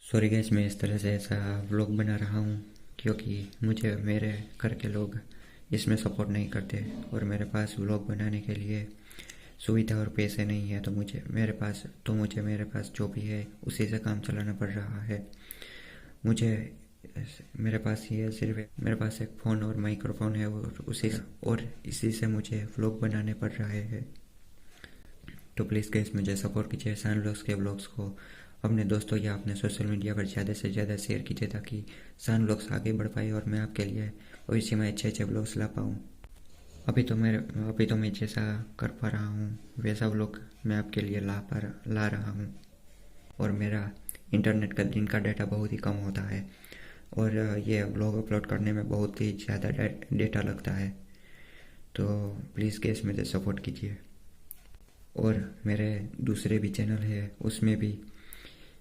Sorry gas, मैं इस तरह से ऐसा व्लॉग बना रहा हूँ क्योंकि मुझे मेरे घर के लोग इसमें सपोर्ट नहीं करते और मेरे पास व्लॉग बनाने के लिए सुविधा और पैसे नहीं है। तो मुझे मेरे पास जो भी है उसी से काम चलाना पड़ रहा है। मुझे मेरे पास ये सिर्फ मेरे पास एक फ़ोन और माइक्रोफोन है और इसी से मुझे व्लॉग बनाने पड़ रहे हैं। तो प्लीज़ गाइस मुझे सपोर्ट कीजिए। सान व्लॉग्स के व्लॉग्स को अपने दोस्तों या अपने सोशल मीडिया पर ज़्यादा से ज़्यादा शेयर कीजिए ताकि सान व्लॉग्स आगे बढ़ पाए और मैं आपके लिए भविष्य में अच्छे अच्छे व्लॉग्स ला पाऊँ। अभी तो मैं जैसा कर पा रहा हूँ वैसा व्लॉग मैं आपके लिए ला रहा हूँ। और मेरा इंटरनेट का दिन का डाटा बहुत ही कम होता है और ये व्लॉग अपलोड करने में बहुत ही ज़्यादा डेटा लगता है। तो प्लीज़ गाइस मुझे सपोर्ट कीजिए। और मेरे दूसरे भी चैनल है, उसमें भी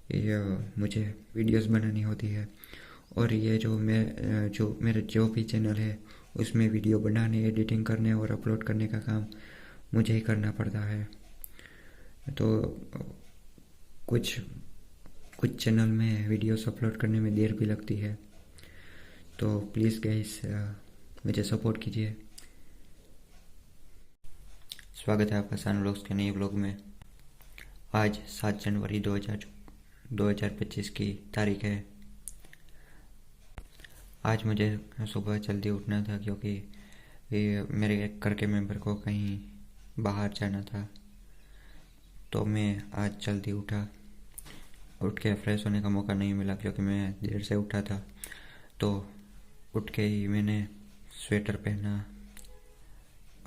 ये मुझे वीडियोस बनानी होती है। और ये जो मेरे जो भी चैनल है उसमें वीडियो बनाने, एडिटिंग करने और अपलोड करने का काम मुझे ही करना पड़ता है। तो कुछ कुछ चैनल में वीडियोस अपलोड करने में देर भी लगती है। तो प्लीज़ गाइस मुझे सपोर्ट कीजिए। स्वागत है आपका सान व्लॉग्स के नए व्लॉग में। आज 7 जनवरी 2025 की तारीख है। आज मुझे सुबह जल्दी उठना था क्योंकि मेरे एक घर के मेंबर को कहीं बाहर जाना था। तो मैं आज जल्दी उठा। उठ के फ्रेश होने का मौका नहीं मिला क्योंकि मैं देर से उठा था। तो उठ के ही मैंने स्वेटर पहना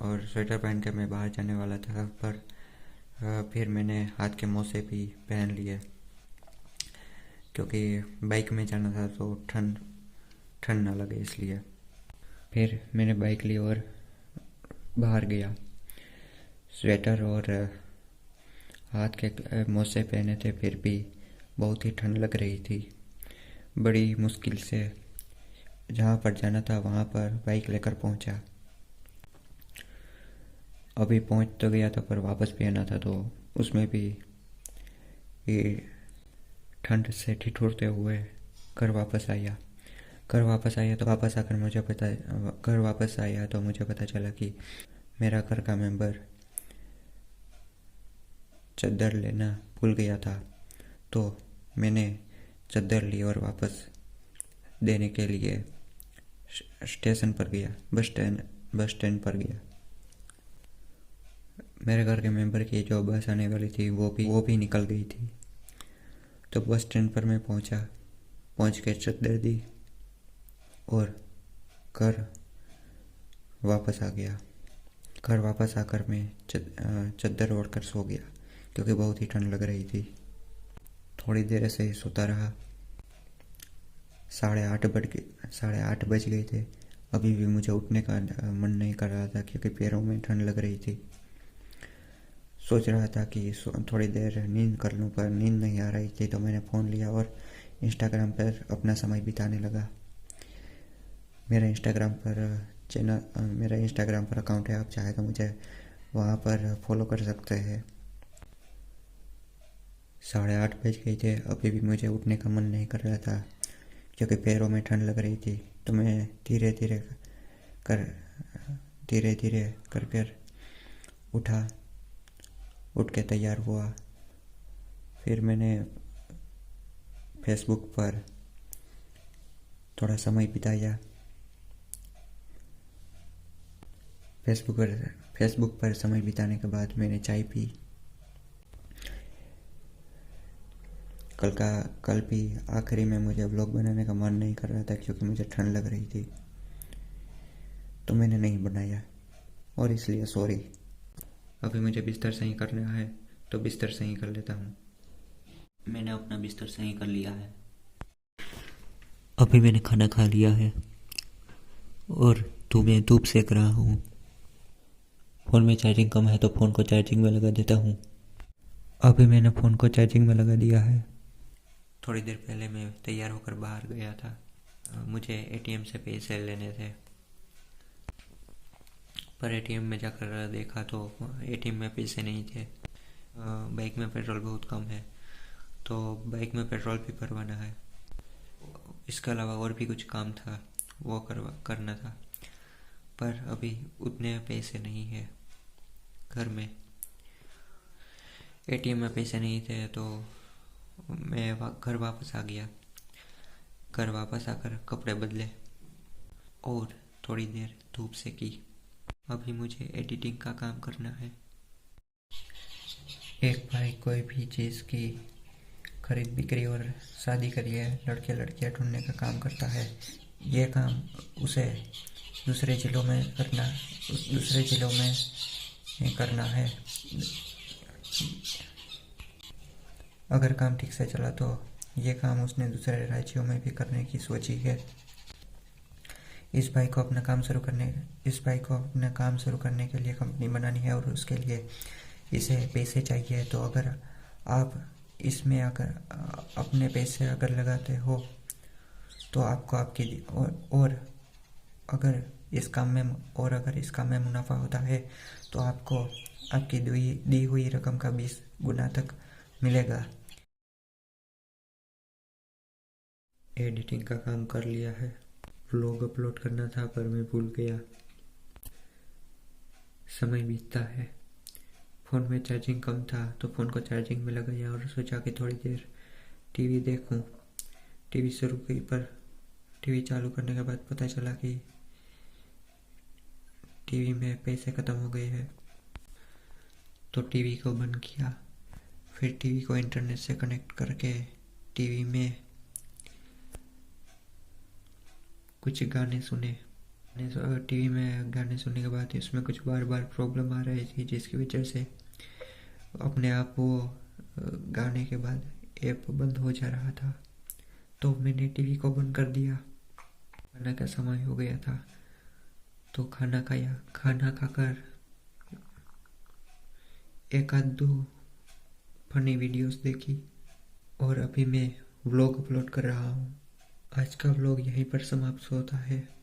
और स्वेटर पहन के मैं बाहर जाने वाला था, पर फिर मैंने हाथ के मोजे भी पहन लिए क्योंकि बाइक में जाना था तो ठंड ठंड ना लगे इसलिए। फिर मैंने बाइक ली और बाहर गया। स्वेटर और हाथ के मोजे पहने थे, फिर भी बहुत ही ठंड लग रही थी। बड़ी मुश्किल से जहाँ पर जाना था वहाँ पर बाइक लेकर पहुँचा। अभी पहुँच तो गया था पर वापस भी आना था, तो उसमें भी ये ठंड से ठिठुरते हुए घर वापस आया। घर वापस आया तो मुझे पता चला कि मेरा घर का मेंबर चद्दर लेना भूल गया था। तो मैंने चद्दर ली और वापस देने के लिए स्टेशन पर गया, बस स्टैंड पर गया। मेरे घर के मेंबर की जो बस आने वाली थी वो भी निकल गई थी। तो बस स्टैंड पर मैं पहुंच के चद्दर दी और घर वापस आ गया। घर वापस आकर मैं चद्दर ओढ़ कर सो गया क्योंकि बहुत ही ठंड लग रही थी। थोड़ी देर ऐसे ही सोता रहा। 8:30 बज गए थे। अभी भी मुझे उठने का मन नहीं कर रहा था क्योंकि पैरों में ठंड लग रही थी। सोच रहा था कि थोड़ी देर नींद कर लूं, पर नींद नहीं आ रही थी। तो मैंने फ़ोन लिया और इंस्टाग्राम पर अपना समय बिताने लगा। मेरा इंस्टाग्राम पर अकाउंट है, आप चाहे तो मुझे वहाँ पर फॉलो कर सकते हैं। 8:30 बज गए थे। अभी भी मुझे उठने का मन नहीं कर रहा था क्योंकि पैरों में ठंड लग रही थी। तो मैं धीरे धीरे कर उठा। उठ के तैयार हुआ। फिर मैंने फेसबुक पर थोड़ा समय बिताया। फेसबुक पर समय बिताने के बाद मैंने चाय पी। कल भी आखिरी में मुझे व्लॉग बनाने का मन नहीं कर रहा था क्योंकि मुझे ठंड लग रही थी, तो मैंने नहीं बनाया और इसलिए सॉरी। अभी मुझे बिस्तर सही करना है तो बिस्तर सही कर लेता हूँ। मैंने अपना बिस्तर सही कर लिया है। अभी मैंने खाना खा लिया है और मैं धूप सेक रहा हूँ। फ़ोन में चार्जिंग कम है तो फ़ोन को चार्जिंग में लगा देता हूँ। अभी मैंने फ़ोन को चार्जिंग में लगा दिया है। थोड़ी देर पहले मैं तैयार होकर बाहर गया था। मुझे एटीएम से पैसे लेने थे, पर एटीएम में जाकर देखा तो एटीएम में पैसे नहीं थे। बाइक में पेट्रोल बहुत कम है, तो बाइक में पेट्रोल भी भरवाना है। इसके अलावा और भी कुछ काम था, वो करना था, पर अभी उतने पैसे नहीं है घर में। एटीएम में पैसे नहीं थे तो मैं घर वापस आ गया। घर वापस आकर कपड़े बदले और थोड़ी देर धूप सेकी। अभी मुझे एडिटिंग का काम करना है। एक भाई कोई भी चीज़ की खरीद बिक्री और शादी करिए लड़के लड़कियां ढूंढने का काम करता है। ये काम उसे दूसरे जिलों में करना है। अगर काम ठीक से चला तो ये काम उसने दूसरे राज्यों में भी करने की सोची है। इस भाई को अपना काम शुरू करने के लिए कंपनी बनानी है और उसके लिए इसे पैसे चाहिए। तो अगर आप इसमें अपने पैसे अगर लगाते हो तो आपको अगर इस काम में मुनाफा होता है तो आपको आपकी दी हुई रकम का 20 गुना तक मिलेगा। एडिटिंग का काम कर लिया है। व्लॉग अपलोड करना था पर मैं भूल गया। समय बीतता है। फ़ोन में चार्जिंग कम था तो फ़ोन को चार्जिंग में लगाया और सोचा कि थोड़ी देर टीवी देखूं। टीवी शुरू की पर टीवी चालू करने के बाद पता चला कि टीवी में पैसे ख़त्म हो गए हैं। तो टीवी को बंद किया। फिर टीवी को इंटरनेट से कनेक्ट करके टीवी में कुछ गाने सुने। टीवी में गाने सुनने के बाद इसमें कुछ बार बार प्रॉब्लम आ रही थी, जिसकी वजह से अपने आप वो गाने के बाद ऐप बंद हो जा रहा था। तो मैंने टीवी को बंद कर दिया। खाना का समय हो गया था तो खाना खाया। खाना खाकर एक आध दो फनी वीडियोस देखी और अभी मैं व्लॉग अपलोड कर रहा हूँ। आज का व्लॉग यहीं पर समाप्त होता है।